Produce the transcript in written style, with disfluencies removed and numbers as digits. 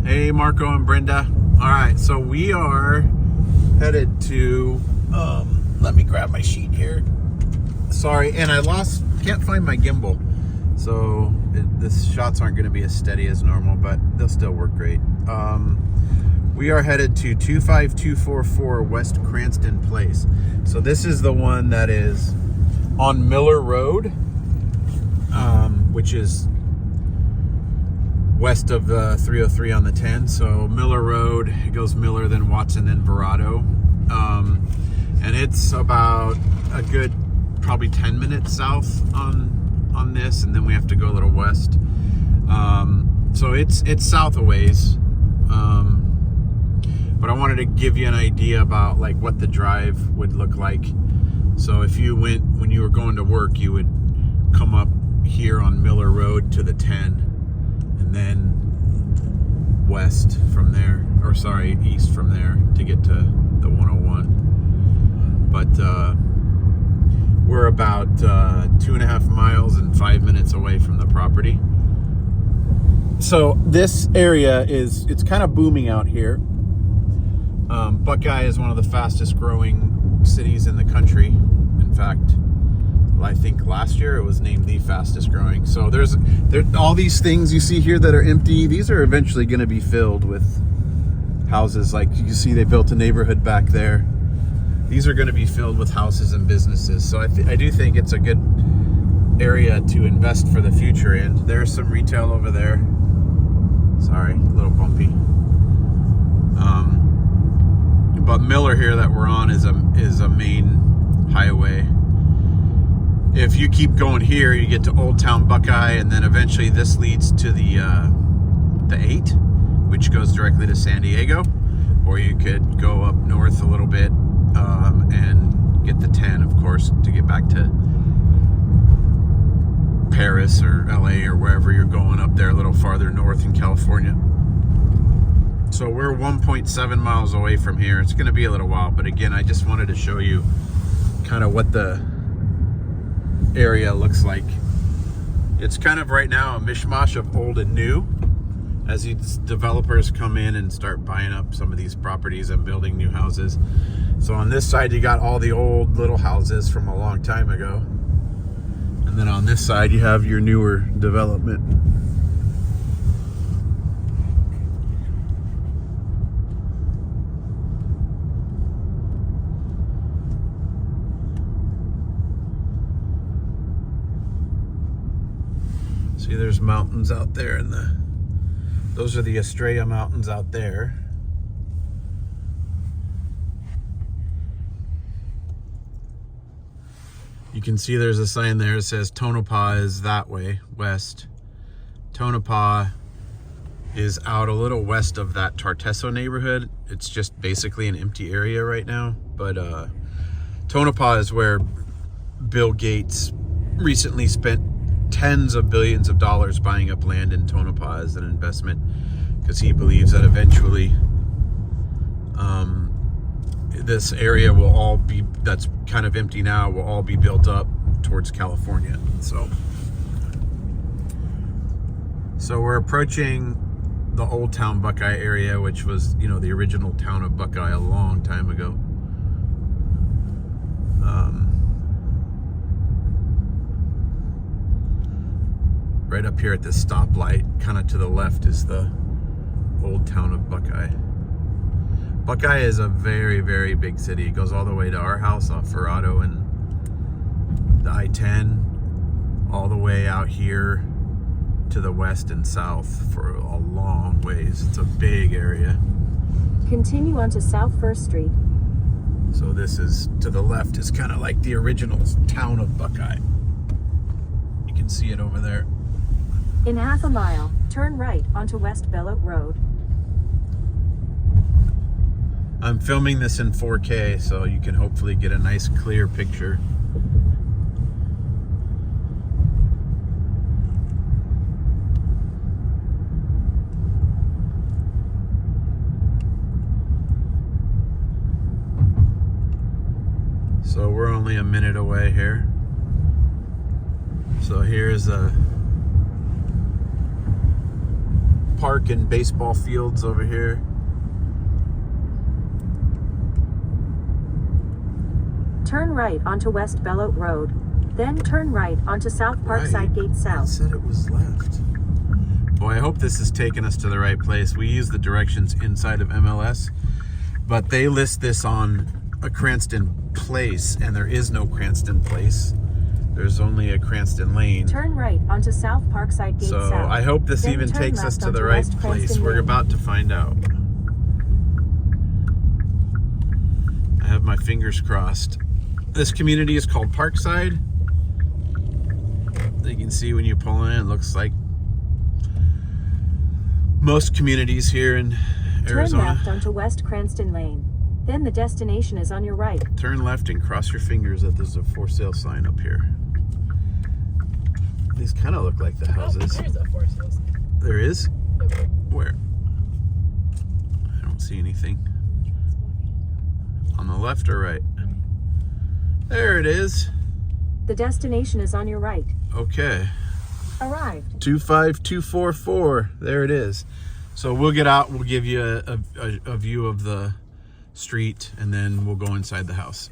Hey, Marco and Brenda. All right, so we are headed to, let me grab my sheet here. Sorry, and can't find my gimbal. So the shots aren't going to be as steady as normal, but they'll still work great. We are headed to 25244 West Cranston Place. So this is the one that is on Miller Road, which is west of the 303 on the 10. So Miller Road, it goes Miller, then Watson, then Verrado. And it's about a good probably 10 minutes south on this, and then we have to go a little west. So it's south a ways. But I wanted to give you an idea about like what the drive would look like. So if you when you were going to work, you would come up here on Miller Road to the 10. And then west from there, or sorry, east from there to get to the 101. But we're about 2.5 miles and 5 minutes away from the property. So this area it's kind of booming out here. Buckeye is one of the fastest growing cities in the country. In fact, I think last year it was named the fastest growing. So there's all these things you see here that are empty. These are eventually going to be filled with houses. Like you see, they built a neighborhood back there. These are going to be filled with houses and businesses. So I do think it's a good area to invest for the future in. There's some retail over there. Sorry, a little bumpy. But Miller here that we're on is a main highway. If you keep going here, you get to Old Town Buckeye, and then eventually this leads to the 8, which goes directly to San Diego. Or you could go up north a little bit and get the 10, of course, to get back to Paris or LA or wherever you're going up there a little farther north in California. So we're 1.7 miles away from here. It's going to be a little while, but again, I just wanted to show you kind of what the area looks like. It's kind of right now a mishmash of old and new as these developers come in and start buying up some of these properties and building new houses. So on this side you got all the old little houses from a long time ago, and then on this side you have your newer development. See, there's mountains out there, and those are the Estrella Mountains out there. You can see there's a sign there that says Tonopah is that way, west. Tonopah is out a little west of that Tartesso neighborhood. It's just basically an empty area right now. But Tonopah is where Bill Gates recently spent tens of billions of dollars buying up land in Tonopah as an investment, because he believes that eventually this area will all be, that's kind of empty now, will all be built up towards California. So we're approaching the Old Town Buckeye area, which was, you know, the original town of Buckeye a long time ago. Right up here at this stoplight, kind of to the left, is the Old Town of Buckeye. Buckeye is a very, very big city. It goes all the way to our house off Verrado and the I-10, all the way out here to the west and south for a long ways. It's a big area. Continue on to South 1st Street. So this is, to the left, is kind of like the original town of Buckeye. You can see it over there. In half a mile, turn right onto West Bell Oak Road. I'm filming this in 4K, so you can hopefully get a nice clear picture. So we're only a minute away here. So here's a park and baseball fields over here. Turn right onto West Bellote Road. Then turn right onto South Parkside Right. Gate It South. said it was left. Boy, I hope this is taking us to the right place. We use the directions inside of MLS, but they list this on a Cranston place, and there is no Cranston place. There's only a Cranston Lane. Turn right onto South Parkside Gate So South. I hope this Then even turn takes us left to the onto right West place. Cranston We're Lane. about to find out. I have my fingers crossed. This community is called Parkside. You can see when you pull in, it looks like most communities here in Turn Arizona. left onto West Cranston Lane. Then the destination is on your right. Turn left and cross your fingers that there's a for sale sign up here. These kind of look like the houses. There's a for sale sign. There is? Where? I don't see anything. On the left or right? There it is. The destination is on your right. Okay. Arrived. 25244. There it is. So we'll get out. We'll give you a view of the street, and then we'll go inside the house.